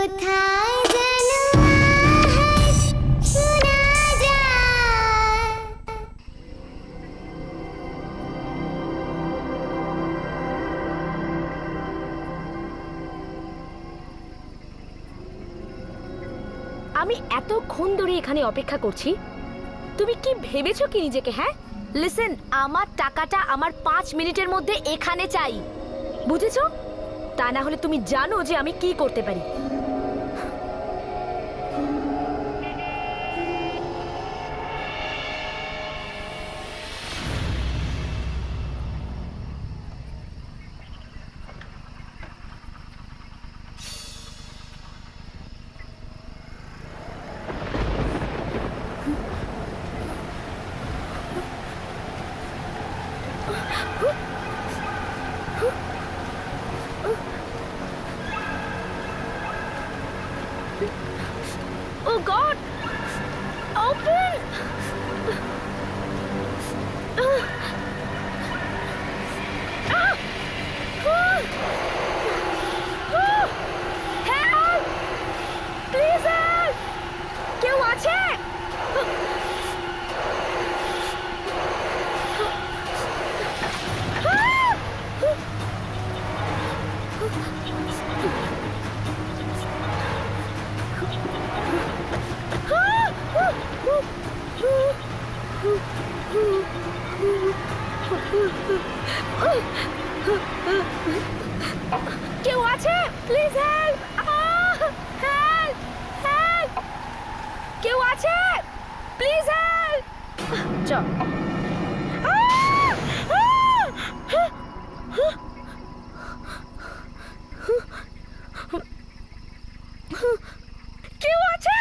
কোথায় যেন আওয়াজ শোনা যায়। আমি এতক্ষণ ধরে এখানে অপেক্ষা করছি, তুমি কি ভেবেছো কি নিজেকে? হ্যাঁ, লিসেন, আমার টাকাটা আমার 5 মিনিটের মধ্যে এখানে চাই, বুঝেছো? তা না হলে তুমি জানো যে আমি কি করতে পারি। Oh God! Open! Help! Please help! কেউ আছে? কেউ আছে? Please help! হেল্প! হেল্প! কেউ আছে? Please help! চল। কেউ আছে?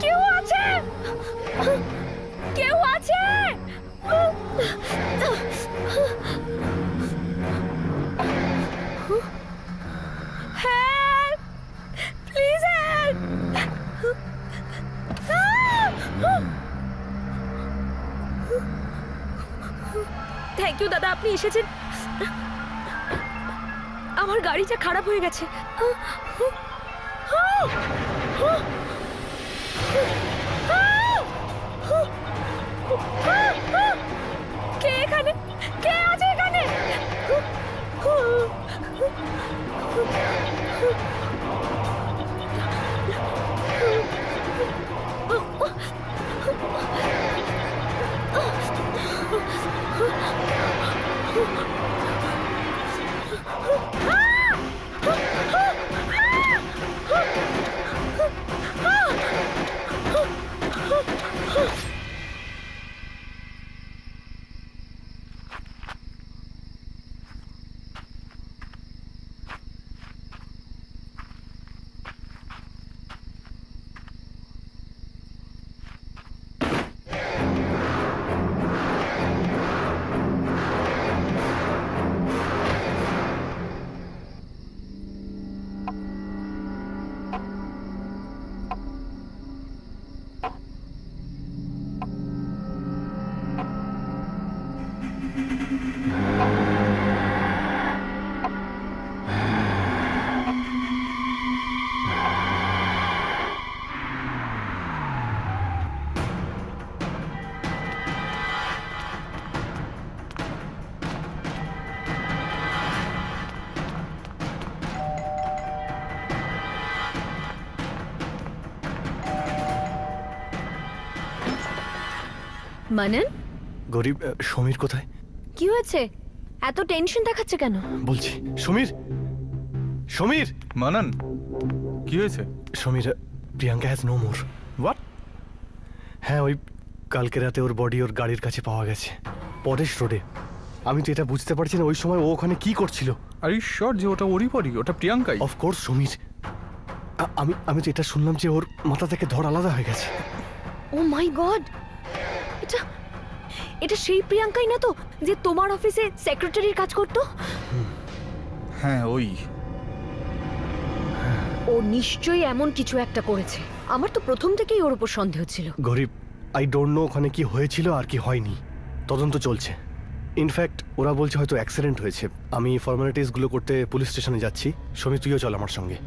কেউ আছে? কেউ আছে? Help! Please help! Thank you দাদা, আপনি এসেছেন। আমার গাড়িটা খারাপ হয়ে গেছে। কে এখানে? কে আছে এখানে? মানন, গরিব সমীর কোথায়? কি হয়েছে? এত টেনশন দেখাচ্ছে কেন? বলছি সমীর, সমীর, মানন, কি হয়েছে? Sameer, Priyanka has no more. What? হ্যাঁ, ওই কালকে রাতে ওর বডি ওর গাড়ির কাছে পাওয়া গেছে, পরেশ রোডে। আমি তো এটা বুঝতে পারছি না ওই সময় ও ওখানে কি করছিল। আর ইউ শিওর যে ওটা ওরই বডি? ওটা প্রিয়াঙ্কাই। অফকোর্স সমীর, আমি আমি তো এটা শুনলাম যে ওর মাথা থেকে ধর আলাদা হয়ে গেছে। ও মাই গড, এটা এটা সেই প্রিয়াঙ্কাই না তো যে তোমার অফিসে সেক্রেটারির কাজ করতো? হ্যাঁ, ওই। ও নিশ্চয়ই এমন কিছু একটা করেছে। আমার তো প্রথম থেকেই ওর উপর সন্দেহ ছিল। গরিব, আই ডোন্ট নো ওখানে কি হয়েছিল আর কি হয়নি, তদন্ত চলছে। ইনফ্যাক্ট ওরা বলছে হয়তো অ্যাক্সিডেন্ট হয়েছে। আমি ফর্মালিটিসগুলো করতে পুলিশ স্টেশনে যাচ্ছি। সমীর, তুইও চল আমার সঙ্গে।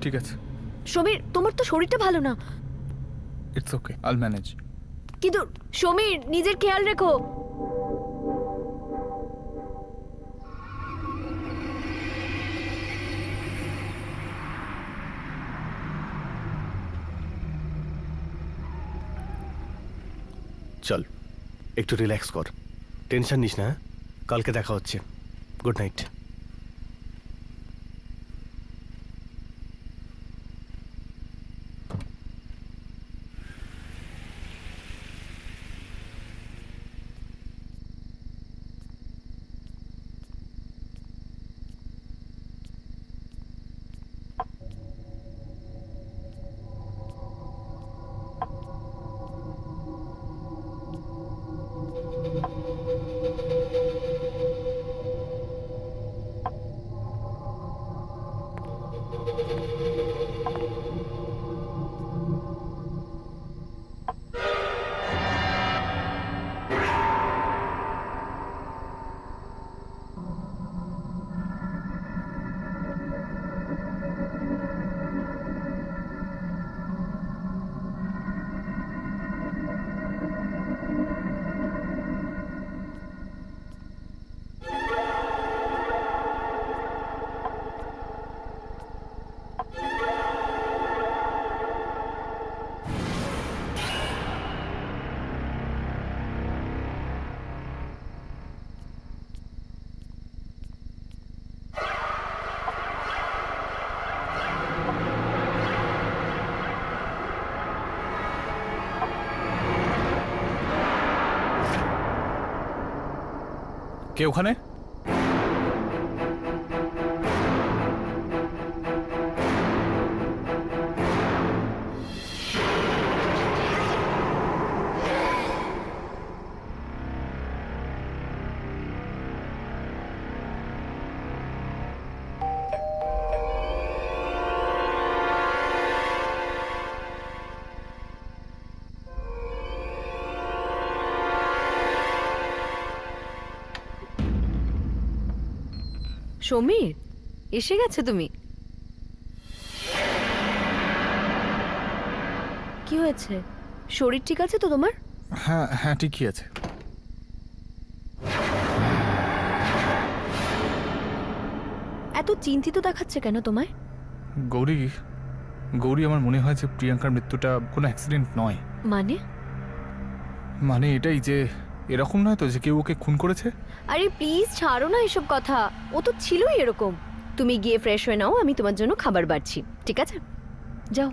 ঠিক আছে, সমীর, তোমার তো শরীরটা ভালো না। It's okay, Al manage. কিন্তু সমীর, নিজের খেয়াল রেখো। চল একটু রিল্যাক্স কর, টেনশন নিস না। কালকে দেখা হচ্ছে। Good night. কে ওখানে? সমীর, এসে গেছো তুমি? কি হয়েছে? শরীর ঠিক আছে তো তোমার? হ্যাঁ হ্যাঁ, ঠিকই আছে। এত চিন্তিত দেখাচ্ছে কেন তোমায়? গৌরী, গৌরী, আমার মনে হয় যে প্রিয়াঙ্কার মৃত্যুটা কোনো অ্যাক্সিডেন্ট নয়। মানে? মানে এটাই যে এরকম নয় তো যে কেউ ওকে খুন করেছে। আরে প্লিজ ছাড়ো না এসব কথা। ও তো ছিলই এরকম। তুমি গিয়ে ফ্রেশ হয়ে নাও, আমি তোমার জন্য খাবার বাড়ছি, ঠিক আছে? যাও।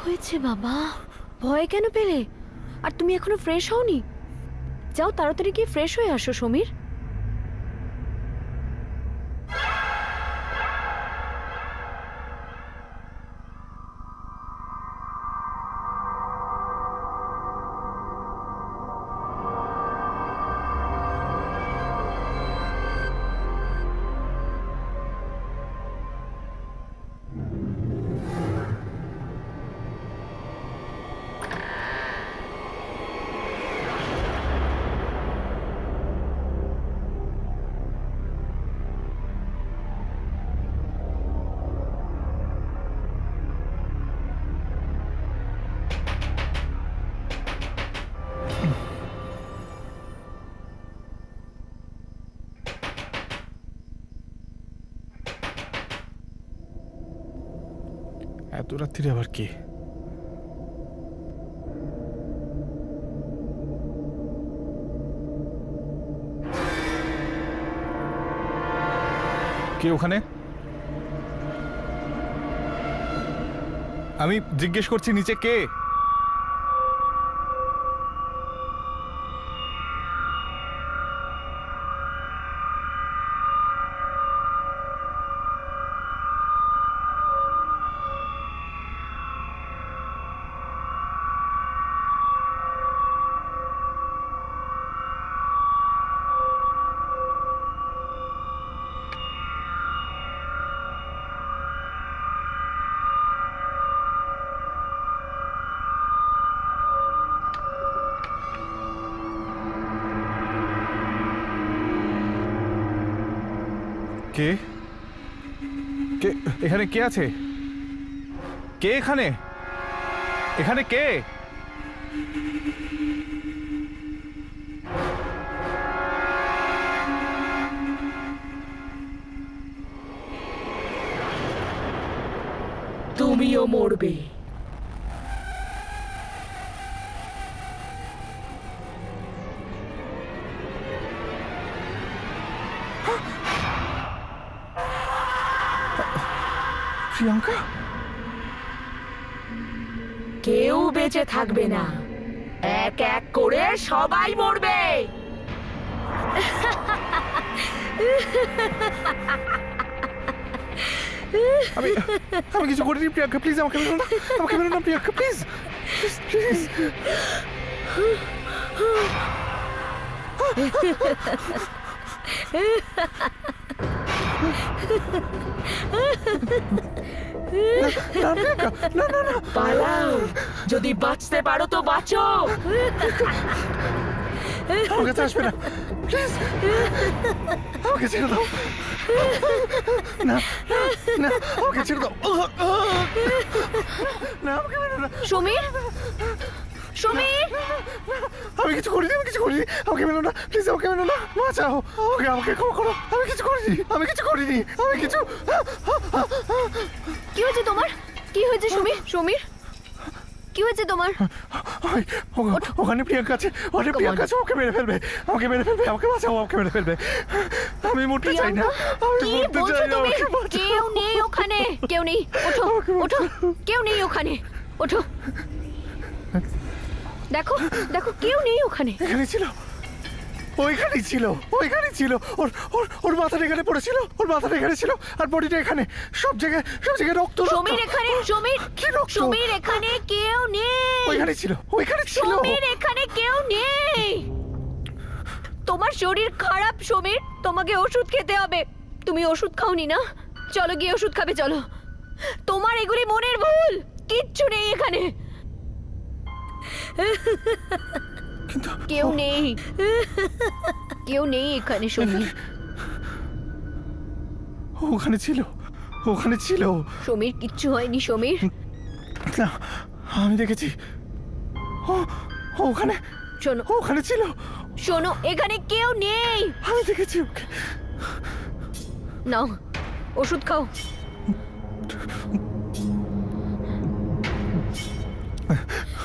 হয়েছে বাবা? ভয় কেন পেলে? আর তুমি এখনো ফ্রেশ হওনি? যাও তাড়াতাড়ি গিয়ে ফ্রেশ হয়ে আসো সমীর। এত রাত্রিরে আবার কে? কে ওখানে? আমি জিজ্ঞেস করছি নিচে কে? কে? কে এখানে? কে আছে? কে এখানে? এখানে কে? তুমিও মরবে। প্রিয়াঙ্কা? কেউ বেঁচে থাকবে না, এক এক করে সবাই মরবে। আমি আমি কিছু করিনি প্রিয়াঙ্কা, প্লিজ আমাকে মেরো না, আমাকে মেরো না প্রিয়াঙ্কা, প্লিজ প্লিজ। না প্রিয়াঙ্কা, না না না, পালাও, যদি বাঁচতে পারো তো বাঁচো। আমার কাছে আসবে না, প্লিজ আমাকে ছেড়ে দাও। না না, আমাকে ছেড়ে দাও। না, আমাকে মেরো না। সমীর, সমীর, আমি কিছু করিনি, আমি কিছু করিনি, আমাকে মেরো না, প্লিজ আমাকে মেরো না, বাঁচাও আমাকে, আমাকে ক্ষমা করো, আমি কিছু করিনি, আমি কিছু করিনি, আমি কিছু। কি হয়েছে তোমার? কি হয়েছে সমীর? সমীর, কি হয়েছে তোমার? ওখানে প্রিয়াঙ্কা আছে, ওখানে প্রিয়াঙ্কা আছে, ওকে মেরে ফেলবে, আমাকে মেরে ফেলবে, আমাকে বাঁচাও, আমাকে মেরে ফেলবে। আমি মরতে চাই না, আমি কি মরতে বলছো চাই না, তুমি? আমাকে বাঁচাও। কেউ নেই ওখানে, কেউ নেই, ওঠো ওঠো, কেউ নেই ওখানে, ওঠো। দেখো দেখো, কেউ নেই ওখানে। এখানে ছিল, ওইখানেই ছিল, ওইখানেই ছিল, ওর ওর ওর মাথাটা এখানে পড়েছিল, ওর মাথাটা এখানে ছিল, আর বডিটা এখানে, সব জায়গায় রক্ত, রক্ত। সমীর এখানে, সমীর, কি রক্ত? সমীর এখানে কেউ নেই। ওইখানে ছিল, ওইখানে ছিল। সমীর এখানে কেউ নেই। তোমার শরীর খারাপ সমীর, তোমাকে ওষুধ খেতে হবে। তুমি ওষুধ খাওনি না? চলো গিয়ে ওষুধ খাবে, চলো। তোমার এগুলি মনের ভুল, কিচ্ছু নেই এখানে। কিন্তু কেউ নেই, কেউ নেই এখানে সমীর। ওখানে ছিল, ওখানে ছিল। সমীর, কিচ্ছু হয়নি সমীর। না, আমি দেখেছি, ও ওখানে, শোনো, ওখানে ছিল, শোনো, এখানে কেউ নেই। আমি দেখেছি ওকে। নাও ওষুধ খাও।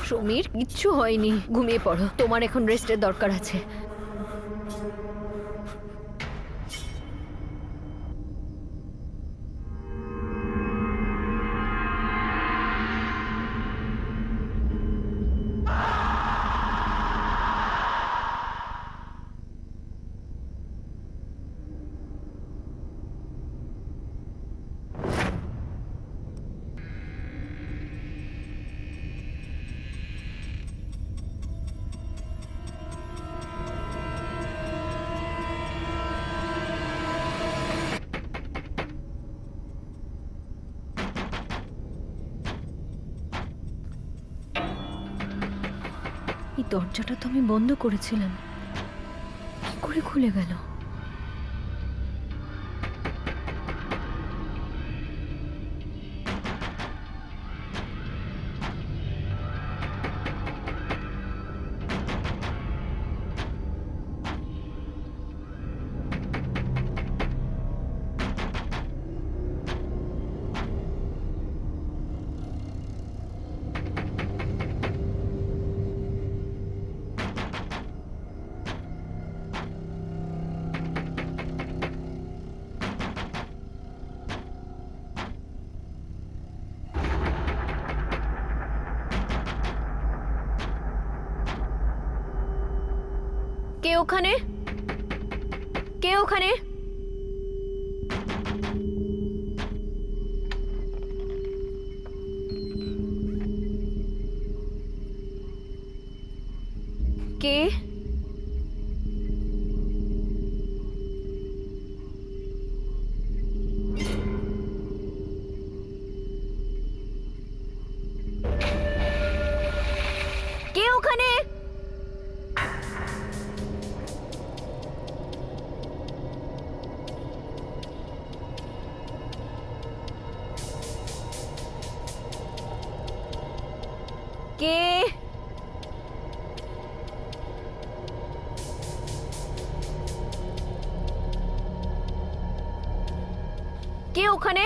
সমীর, কিচ্ছু হয়নি, ঘুমিয়ে পড়ো, তোমার এখন রেস্টের দরকার আছে। এই দরজাটা তো আমি বন্ধ করেছিলাম, কি করে খুলে গেল? কে ওখানে? কে ওখানে? কে? কে ওখানে? কে? কে ওখানে?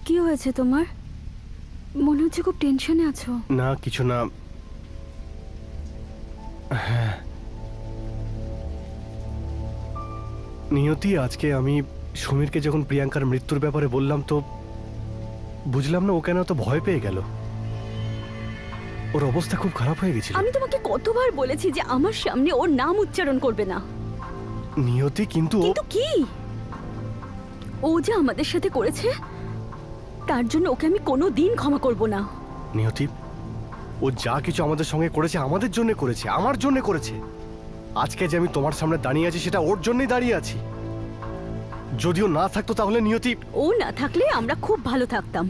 কি হয়েছে তোমার? মনে হচ্ছে খুব টেনশনে আছো। না কিছু না। হ্যাঁ নিয়তি, আজকে আমি সমীরকে যখন প্রিয়াঙ্কার মৃত্যুর ব্যাপারে বললাম তো বুঝলাম না ও কেন এত ভয় পেয়ে গেল। ওর অবস্থা খুব খারাপ হয়ে গেছিল। আমি তোমাকে কতবার বলেছি যে আমার সামনে ওর নাম উচ্চারণ করবে না। নিয়তি কিন্তু কিন্তু কি ও যে আমাদের সাথে করেছে তার জন্য ওকে আমি কোনোদিন ক্ষমা করব না। নিয়তি, ও যা কিছু আমাদের সঙ্গে করেছে আমাদের জন্য করেছে, আমার জন্য করেছে। আজকে যে আমি তোমার সামনে দাঁড়িয়ে আছি সেটা ওর জন্যই দাঁড়িয়ে আছি। যদিও না থাকতো তাহলে নিয়তি। ও না থাকলে আমরা খুব ভালো থাকতাম।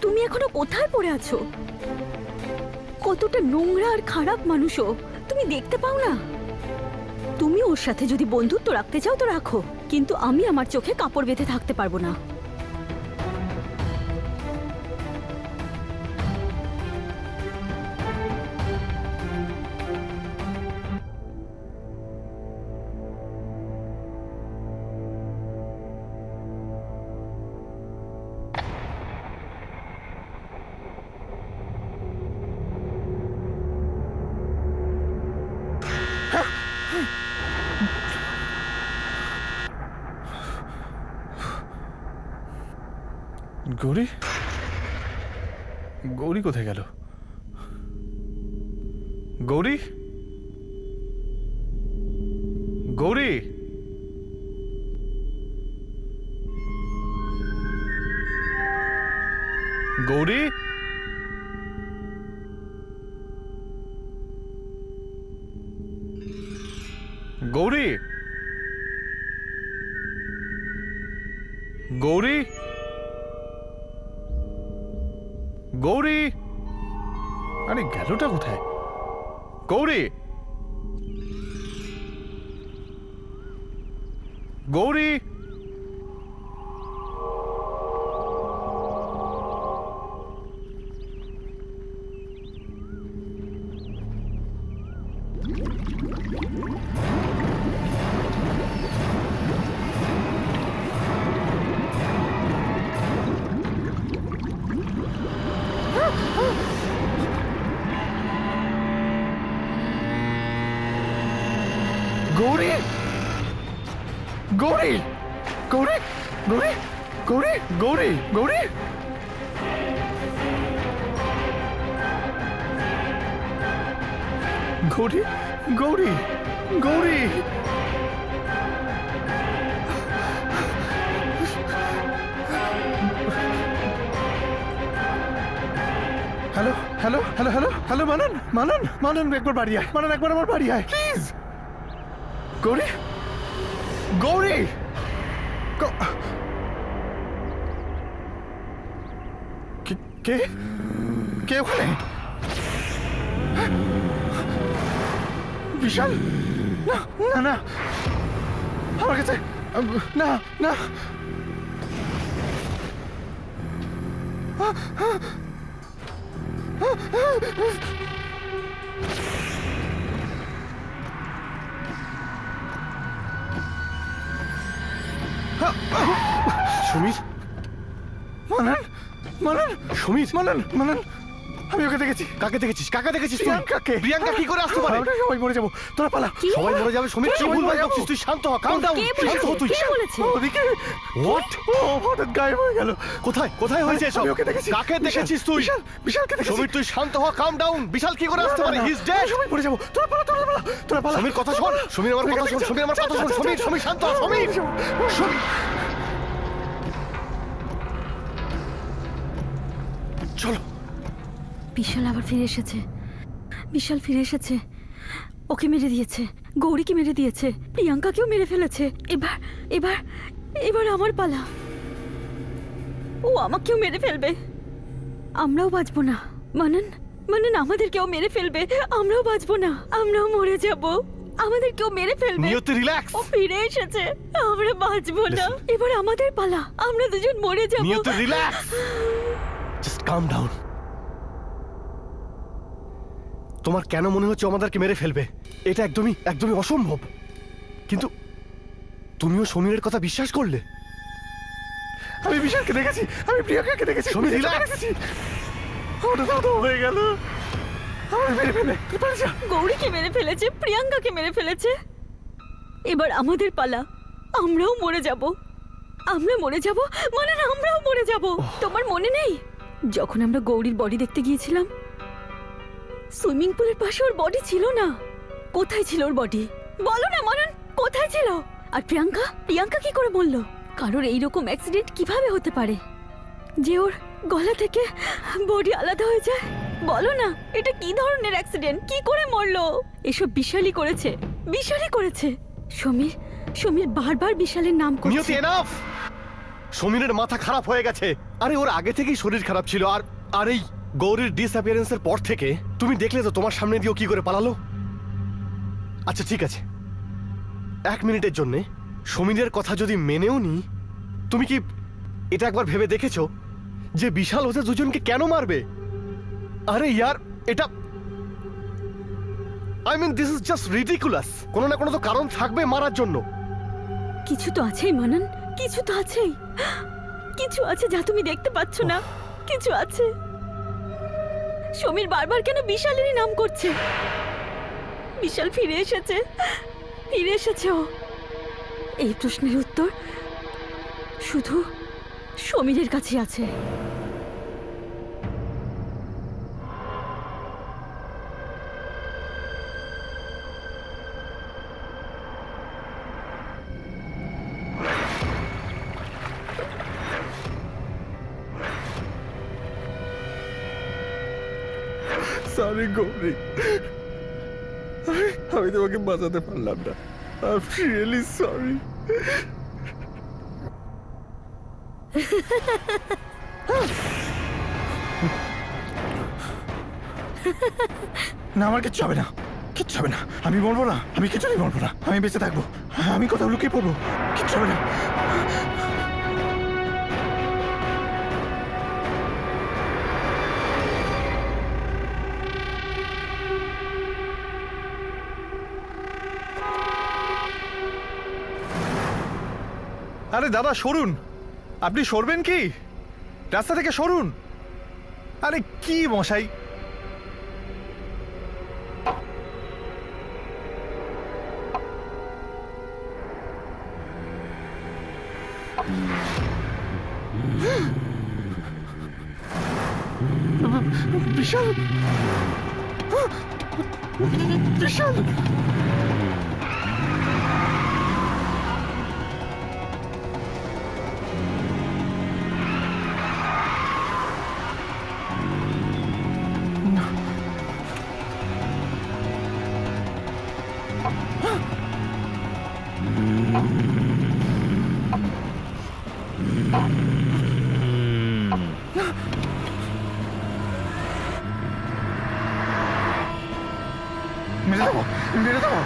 তুমি এখনো কোথায় পড়ে আছো? কতটা নোংরা আর খারাপ মানুষও তুমি দেখতে পাও না? তুমি ওর সাথে যদি বন্ধুত্ব রাখতে চাও তো রাখো, কিন্তু আমি আমার চোখে কাপড় বেঁধে থাকতে পারবো না। গৌরী, গৌরী কোথায় গেল? গৌরী, গৌরী, গৌরী, গৌরী, গৌরী, গৌরী, আরে গেলটা কোথায়? Gauri, Gauri, Gauri Gauri Gauri Gauri Gauri Gauri Gauri Gauri Gauri hello hello hello hello hello Manan Manan Manan একবার বাড়ি আয় মানন একবার আমার বাড়ি আয় প্লিজ গৌরী গৌরী কে কে ওখানে বিশাল না না না আমার কাছে না না সুমিত, মানন মানন সুমিত, মানন মানন আমি ওকে দেখেছি কাকে দেখেছিস? কাকে দেখেছিস তুই? প্রিয়াঙ্কাকে প্রিয়াঙ্কা কি করে আসতে পারে? আমরা সবাই মরে যাবো তোরা পালা সবাই মরে যাবে সুমিত, তুই ভুলভাল বকছিস, তুই শান্ত হ, কাম ডাউন, কে শান্ত হ তুই। বলেছে? কে বলেছে? ওদিকে হোয়াট? ও হঠাৎ গায়েব হয়ে গেল কোথায় কোথায় হয়েছে এসব? আমি ওকে দেখেছি কাকে দেখেছিস তুই? বিশাল বিশালকে দেখেছি সমীর তুই শান্ত হ, কাম ডাউন। বিশাল কি করে আসতে পারে? He is dead. সবাই মরে যাবো তোরা পালা তোরা পালা তোরা পালা সমীর কথা শোন, সমীর আমার কথা শোন, সমীর আমার কথা শোন, সমীর সমীর শান্ত হ, সমীর সমীর। চলো। বিশাল আবার ফিরে এসেছে। বিশাল ফিরে এসেছে। ওকে মেরে দিয়েছে, গৌরীকে মেরে দিয়েছে, প্রিয়াঙ্কাকেও মেরে ফেলেছে। এবার এবার এবার আমার পালা। ও আমাকেও মেরে ফেলবে। আমরাও বাঁচবো না। মানন মানন আমাদেরকেও মেরে ফেলবে। আমরাও বাঁচবো না, আমরাও মরে যাব। আমাদেরকেও মেরে ফেলবে। নিয়তি রিল্যাক্স। ও ফিরে এসেছে, আমরা বাঁচবো না। এবার আমাদের পালা, আমরা দুজন মরে যাব। নিয়তি রিল্যাক্স। জাস্ট কাম ডাউন। তোমার কেন মনে হচ্ছে আমাদেরকে মেরে ফেলবে? এটা একদমই একদমই অসম্ভব। কিন্তু তুমিও সমীরের কথা বিশ্বাস করলে? আমি বিশালকে দেখেছি, আমি প্রিয়াঙ্কাকে দেখেছি সমীর, বিশালকে relax। দেখেছি। ওটা তো হয়ে গেল। আমার মেরে ফেলে তুই পালিয়ে যা। গৌরীকে মেরে ফেলেছে, প্রিয়াঙ্কাকে মেরে ফেলেছে। এবার আমাদের পালা, আমরাও মরে যাব। আমরা মরে যাব মানে না, আমরাও মরে যাব। তোমার মনে নেই যখন আমরা গৌরীর বডি দেখতে গিয়েছিলাম? সুইমিং পুলের পাশে ওর বডি ছিল না। কোথায় ছিল ওর বডি? বলো না মানন, কোথায় ছিল? আর প্রিয়াঙ্কা, প্রিয়াঙ্কা কি করে বললো? কারোর এইরকম অ্যাক্সিডেন্ট কিভাবে হতে পারে যে ওর গলা থেকে বডি আলাদা হয়ে যায়? বলো না, এটা কি ধরনের অ্যাক্সিডেন্ট? কি করে মরলো? এসব বিশালই করেছে, বিশালই করেছে। সমীর, সমীর বারবার বিশালের নাম নিয়তি করছে। এনাফ। সমীরের মাথা খারাপ হয়ে গেছে। আরে ওর আগে থেকেই শরীর খারাপ ছিল। আর আর এই গৌরীর ডিসঅ্যাপিয়ারেন্সের পর থেকে তুমি দেখলে তো তোমার সামনে দিয়েও কি করে পালালো। আচ্ছা ঠিক আছে, 1 মিনিটের জন্য সমীরের কথা যদি মেনেও নি, তুমি কি এটা একবার ভেবে দেখেছো যে বিশাল ওদের দুজনকে কেন মারবে? আরে ইয়ার, এটা I mean this is just ridiculous. কোনো না কোনো তো কারণ থাকবে মারার জন্য। কিছু তো আছেই মানন, কিছু তো আছেই। কিছু আছে যা তুমি দেখতে পাচ্ছ না। কিছু আছে। সমীর বারবার কেন বিশালেরই নাম করছে? বিশাল ফিরে এসেছে, ফিরে এসেছে ও। এই প্রশ্নের উত্তর শুধু সমীরের কাছে আছে। সরি গৌরী, আমি তোমাকে বাঁচাতে পারলাম না। I am really sorry. না আমার কিচ্ছু হবে না, কিচ্ছু হবে না। আমি মরবো না, আমি কিছুতেই মরবো না। আমি বেঁচে থাকবো। আমি কোথাও লুকিয়ে পড়বো, কিচ্ছু হবে না। আরে দাদা সরুন, আপনি সরবেন কি? রাস্তা থেকে সরুন। আরে কি মশাই, বিশাল বিশাল মেরে দেবো মেরে দেবো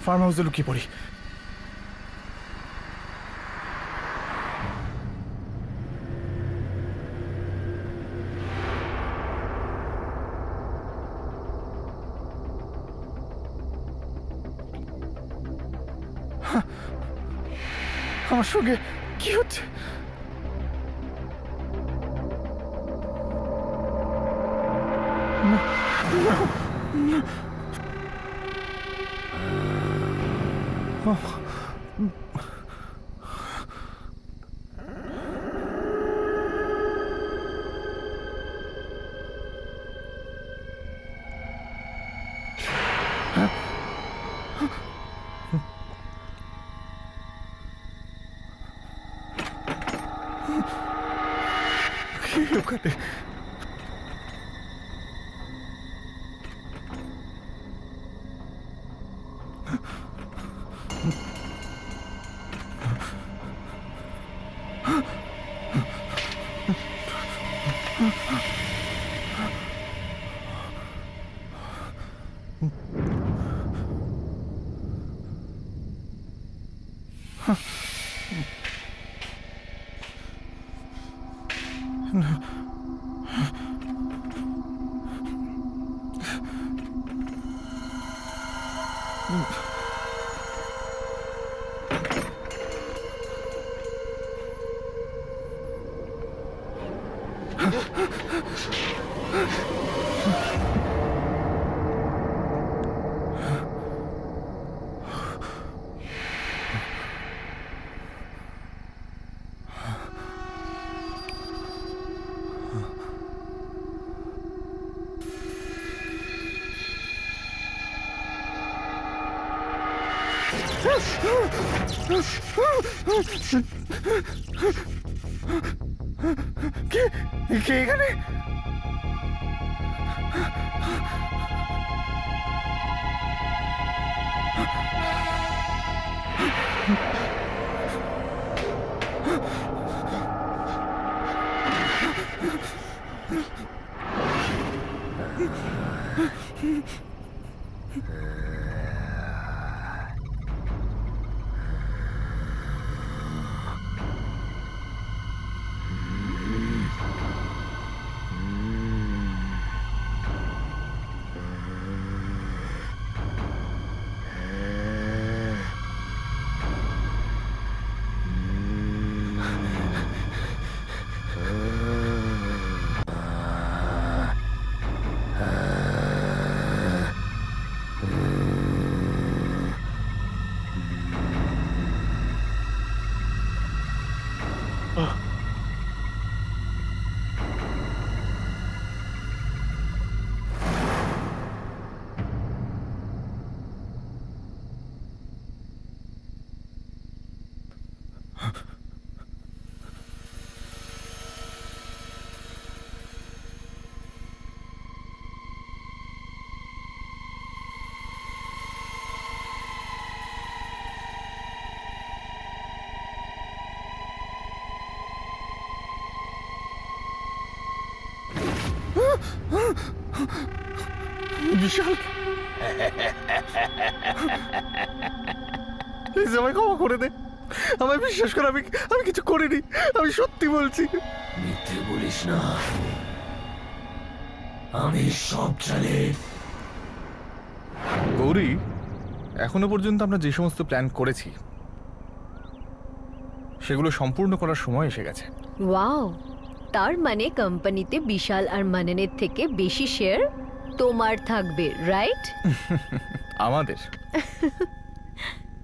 ফার্ম হাউসে লুকিয়ে পড়ি। আমার সঙ্গে কি হচ্ছে? ওখানে কে এখানে? বিশাল, প্লিজ আমায় ক্ষমা করে দে, আমায় বিশ্বাস কর, আমি কিছু করিনি, আমি সত্যি বলছি। মিথ্যে বলিস না, আমি সব জানি। গৌরী, এখনো পর্যন্ত আমরা যে সমস্ত প্ল্যান করেছি সেগুলো সম্পূর্ণ করার সময় এসে গেছে। ওয়াও, তার মানে কোম্পানিতে বিশাল আর মাননের থেকে বেশি শেয়ার তোমার থাকবে, রাইট? আমাদের।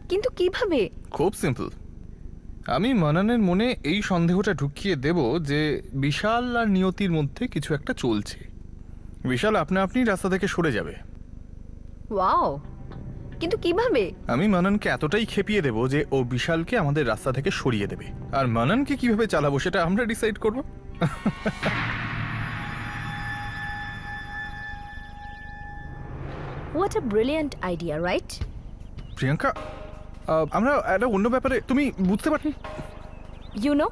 কিন্তু কিভাবে? খুব সিম্পল। আমি মানানের মনে এই সন্দেহটা ঢুকিয়ে দেব যে বিশাল আর নিয়তির মধ্যে কিছু একটা চলছে। বিশাল আপনা আপনি রাস্তা থেকে সরে যাবে। ওয়াও, কিন্তু কিভাবে? আমি মানানকে এতটাই খেপিয়ে দেব যে ও বিশালকে আমাদের রাস্তা থেকে সরিয়ে দেবে, আর মানানকে কিভাবে চালাবো সেটা আমরা ডিসাইড করব। What a brilliant idea, right? Priyanka, আমরা একটা অন্য ব্যাপারে, তুমি বুঝতে পার। ইউ নো,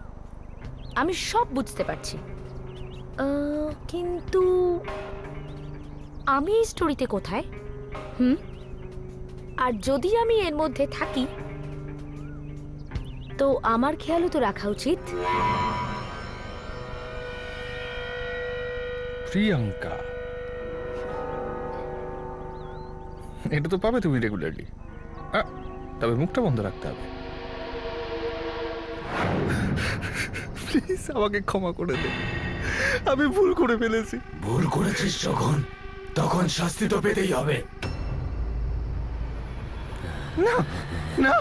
আমি সব বুঝতে পারছি, কিন্তু আমি এই স্টোরিতে কোথায়? আর যদি আমি এর মধ্যে থাকি তো আমার খেয়ালও তো রাখা উচিত। প্রিয়াঙ্কা, এটা তো পাবে তুমি রেগুলারলি, তবে মুখটা বন্ধ রাখতে হবে। প্লিজ আমাকে ক্ষমা করে দে, আমি ভুল করে ফেলেছি। ভুল করেছিস যখন, তখন শাস্তি তো পেতেই হবে। না না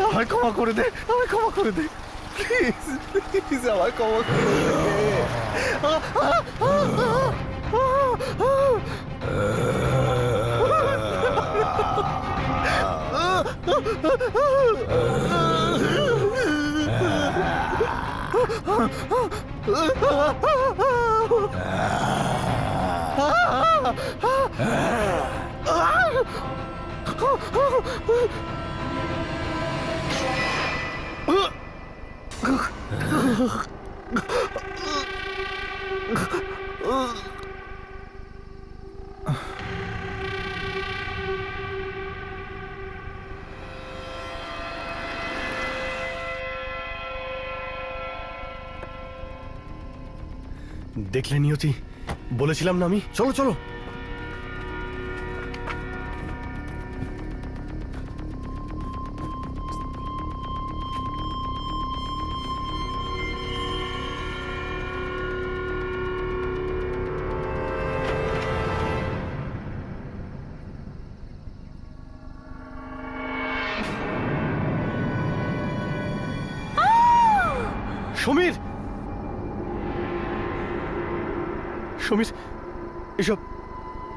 আমায় ক্ষমা করে দে, আমায় ক্ষমা করে দে, প্লিজ প্লিজ আমায় ক্ষমা করে দেখলে নিয়তি, বলেছিলাম না আমি। চলো চলো। সমীর, সমীর, এসব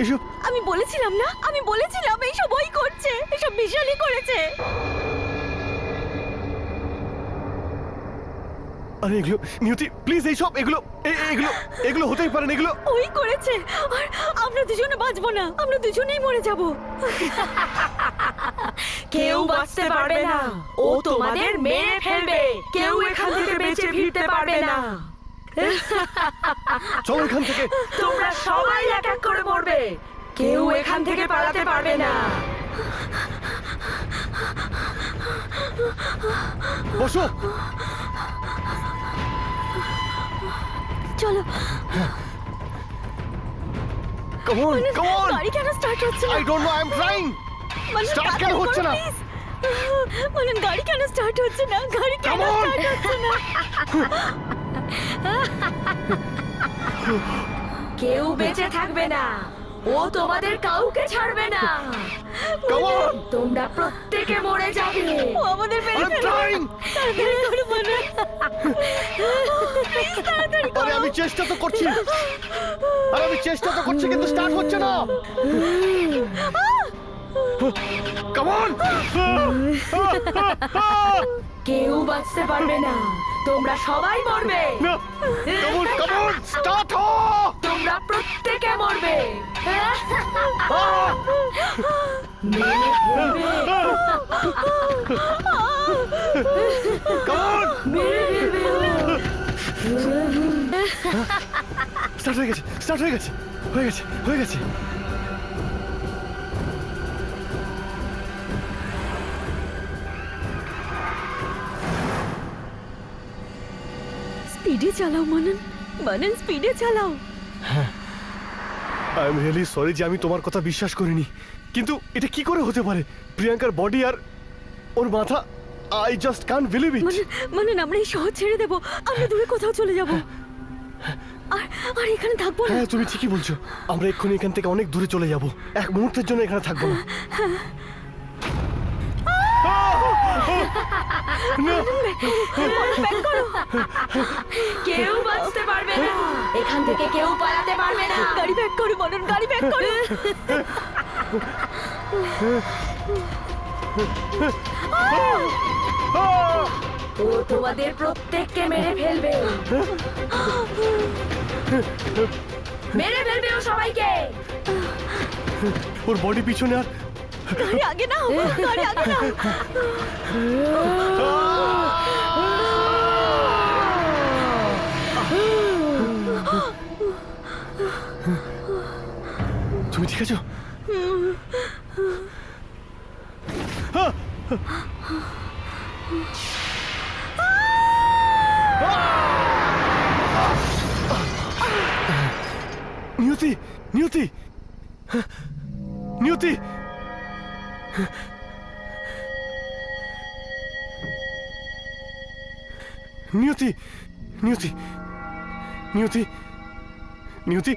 এসব আমি বলেছিলাম না, আমি বলেছিলাম এইসব ওই করছে, এসব বিশালই করেছে। আরে এগুলো নিয়তি, প্লিজ এইসব এগুলো এগুলো এগুলো হতেই পারে না, এগুলো ওই করেছে, আর আমরা দুজনে বাঁচবো না, আমরা দুজনেই মরে যাব। কেউ বাঁচতে পারবে না, ও তোমাদের মেরে ফেলবে, কেউ এখান থেকে বেঁচে ফিরতে পারবে না। চলো এখান থেকে। তোমরা সবাই এক এক করে মরবে, কেউ এখান থেকে পালাতে পারবে না। বসো। চলো। Come on, come on. গাড়ি কেন স্টার্ট হচ্ছে না? I don't know, I'm trying. মানন, Start কেন তাড়াতাড়ি হচ্ছে করো, না? please। মানন, গাড়ি কেন স্টার্ট হচ্ছে না? গাড়ি কেন Come on. স্টার্ট হচ্ছে না? কেউ বেঁচে থাকবে না, ও তোমাদের কাউকে ছাড়বে না। Come on. তোমরা প্রত্যেকে মরে যাবে। ও আমাদের মেরে I'm ফেলবে। trying. তাড়াতাড়ি করো মানন। Please, তাড়াতাড়ি আরে করো। আমি চেষ্টা তো করছি, আরে আমি চেষ্টা তো করছি, কিন্তু স্টার্ট হচ্ছে না। Come on. কেউ বাঁচতে পারবে না, তোমরা সবাই মরবে। না, come on, come on, start ho. তোমরা প্রত্যেকে মরবে। Ah! স্টার্ট হয়ে গেছে, স্টার্ট হয়ে গেছে, হয়ে গেছে, হয়ে গেছে। স্পিডে চালাও মানন, মানন স্পিডে চালাও। আই এম রিয়েলি সরি যে আমি তোমার কথা বিশ্বাস করিনি, কিন্তু এটা কি করে হতে পারে? প্রিয়াঙ্কার বডি আর ওর মাথা, I just can't believe it. Manan, Manan আমরা এই শহর ছেড়ে দেবো, আমরা দূরে কোথাও চলে যাব। আর আর এখানে থাকবো না। হ্যাঁ তুমি ঠিকই বলছো, আমরা এক্ষুনি এখান থেকে অনেক দূরে চলে যাব, এক মুহূর্তের জন্য এখানে থাকবো না। কেউ বাঁচতে পারবে না, এখান থেকে কেউ পালাতে পারবে না। গাড়ি ব্যাক করো মানন, গাড়ি ব্যাক করো। ও তোমাদের প্রত্যেককে মেরে ফেলবে, মেরে ফেলবে ও সবাইকে। ওর বডি পিছনে আর গাড়ি আগে নাও, গাড়ি আগে নাও। তুমি ঠিক আছো? নিয়তি, নিয়তি, নিয়তি, নিয়তি, নিয়তি, নিয়তি, নিয়তি।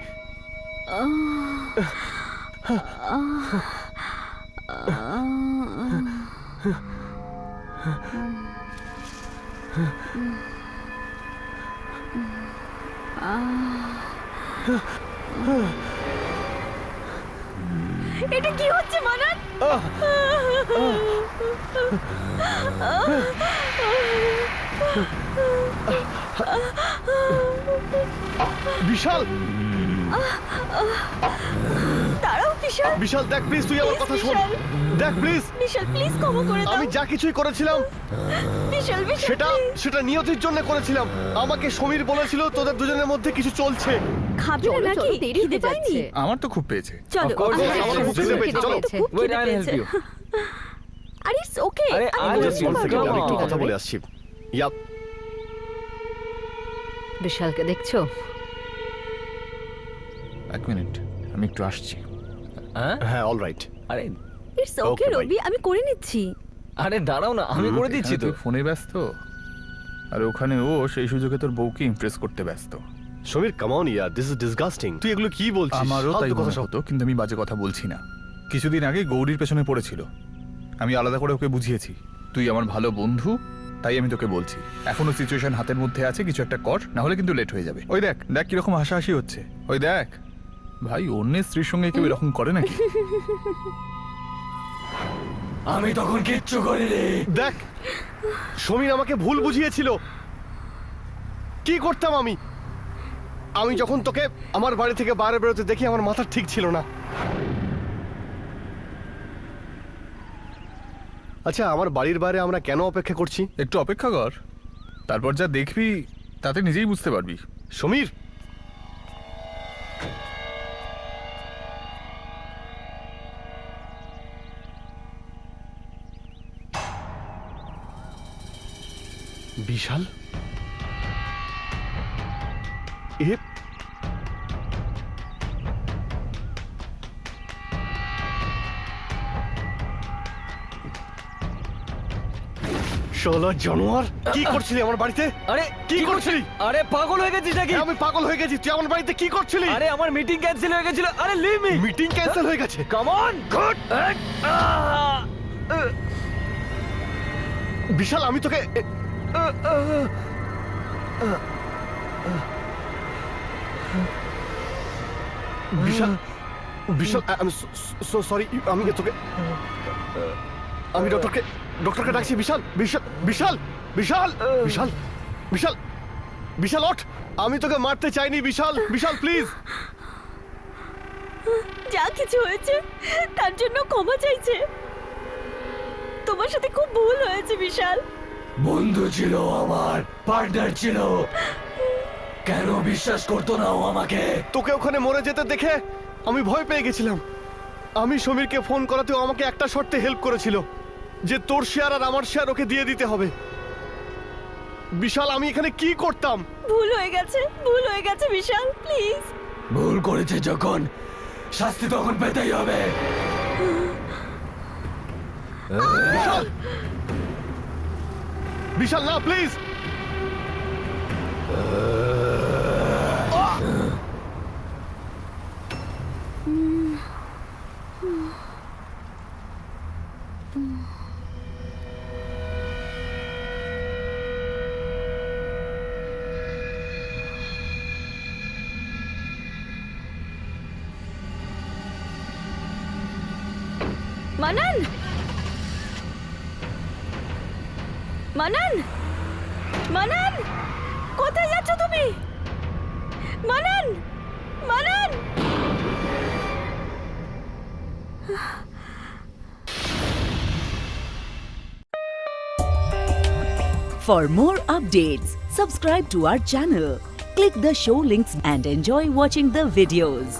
এটা কি হচ্ছে মানন? বিশাল, দাঁড়াও বিশাল, বিশাল দেখ প্লিজ, তুই আমার কথা শোন, দেখ প্লিজ। বিশাল প্লিজ ক্ষমা করে দাও। আমি যা কিছুই করেছিলাম বিশাল, বিশাল সেটা please। সেটা নিয়তির জন্য করেছিলাম। আমাকে সমীর বলেছিল তোদের দুজনের মধ্যে কিছু চলছে। খাবে না নাকি? খিদে পায়নি? আমার তো খুব পেয়েছে। চলো, course, আমরা আমারও একসাথে খুব খিদে পেয়েছে, চলো। খুব Wait, খিদে I'll help পেয়েছে। you. আরে ইটস ওকে, আরে, আমি I'll বুঝতে just one পারবো। second, আমি একটু Come কথা on. বলে আসছি। ইয়াপ, বিশালকে দেখছো? এক মিনিট, আমি একটু আসছি। হ্যাঁ? হ্যাঁ অলরাইট। আরে ইটস ওকে Okay, bye. রবি, আমি করে নিচ্ছি। আরে দাঁড়াও না, আমি করে দিচ্ছি এখানে তো। তুই ফোনে ব্যস্ত, আর ওখানে ও সেই সুযোগে তোর বউকে ইমপ্রেস করতে ব্যস্ত। সমীর কাম অন ইয়ার, দিস ইজ ডিসগাস্টিং। তুই এগুলো কি বলছিস? আমারও তাই ফালতু কথা মনে সব। হতো, কিন্তু আমি বাজে কথা বলছি না। কিছুদিন আগে গৌরীর পেছনে পড়েছিল, আমি আলাদা করে ওকে বুঝিয়েছি তুই আমার ভালো বন্ধু, তাই আমি তোকে বলছি এখনো সিচুয়েশন হাতের মধ্যে আছে, কিছু একটা কর, না হলে কিন্তু লেট হয়ে যাবে। ওই দেখ দেখ কিরকম হাসাহাসি হচ্ছে, ওই দেখ। ভাই অন্যের স্ত্রীর সঙ্গে কেউ এরকম করে নাকি? আমি তখন কিচ্ছু করিনি। দেখ, সমীর আমাকে ভুল বুঝিয়েছিল। কি করতাম আমি? আমি যখন তোকে আমার বাড়ি থেকে বাইরে বেরোতে দেখি আমার মাথা ঠিক ছিল না। আচ্ছা, আমার বাড়ির বাইরে আমরা কেন অপেক্ষা করছি? একটু অপেক্ষা কর, তারপর যা দেখবি তাতে নিজেই বুঝতে পারবি। সমীর, বিশাল, এ শালা জানোয়ার, কি করছিলি আমার বাড়িতে? আরে কি করছিলি? আরে পাগল হয়ে গেছিস নাকি? আমি পাগল হয়ে গেছি, তুই আমার বাড়িতে কি করছিলি? আরে আমার মিটিং ক্যান্সেল হয়ে গেছিল। আরে লিভ মি, মিটিং ক্যান্সেল হয়ে গেছে। Come on good. বিশাল, আমি তোকে বিশাল, বিশাল, আমি সো সরি। আমি তোকে, আমি ডক্টরকে ডাকছি। বিশাল, বিশাল, বিশাল, বিশাল, বিশাল, বিশাল, বিশাল ওঠ। আমি তোকে মারতে চাইনি বিশাল, বিশাল প্লিজ। যা কিছু হয়েছে তার জন্য ক্ষমা চাইছে। তোমার সাথে খুব ভুল হয়েছে বিশাল। বন্ধু ছিল আমার, পার্টনার ছিল, কেন বিশ্বাস করতো না ও আমাকে? তোকে ওখানে মরে যেতে দেখে আমি ভয় পেয়ে গেছিলাম। আমি সমীরকে ফোন করাতেও আমাকে একটা শর্তে হেল্প করেছিল, যে তোর শেয়ার আর আমার শেয়ার ওকে দিয়ে দিতে হবে। বিশাল, আমি এখানে কি করতাম? ভুল হয়ে গেছে বিশাল, প্লিজ। ভুল করেছে যখন, শাস্তি তখন পেতেই হবে। বিশাল, বিশাল না, প্লিজ। মানান, মানান, মানান, কোথায় যাচ্ছ তুমি? মানান, মানান। For more updates, subscribe to our channel, click the show links and enjoy watching the videos.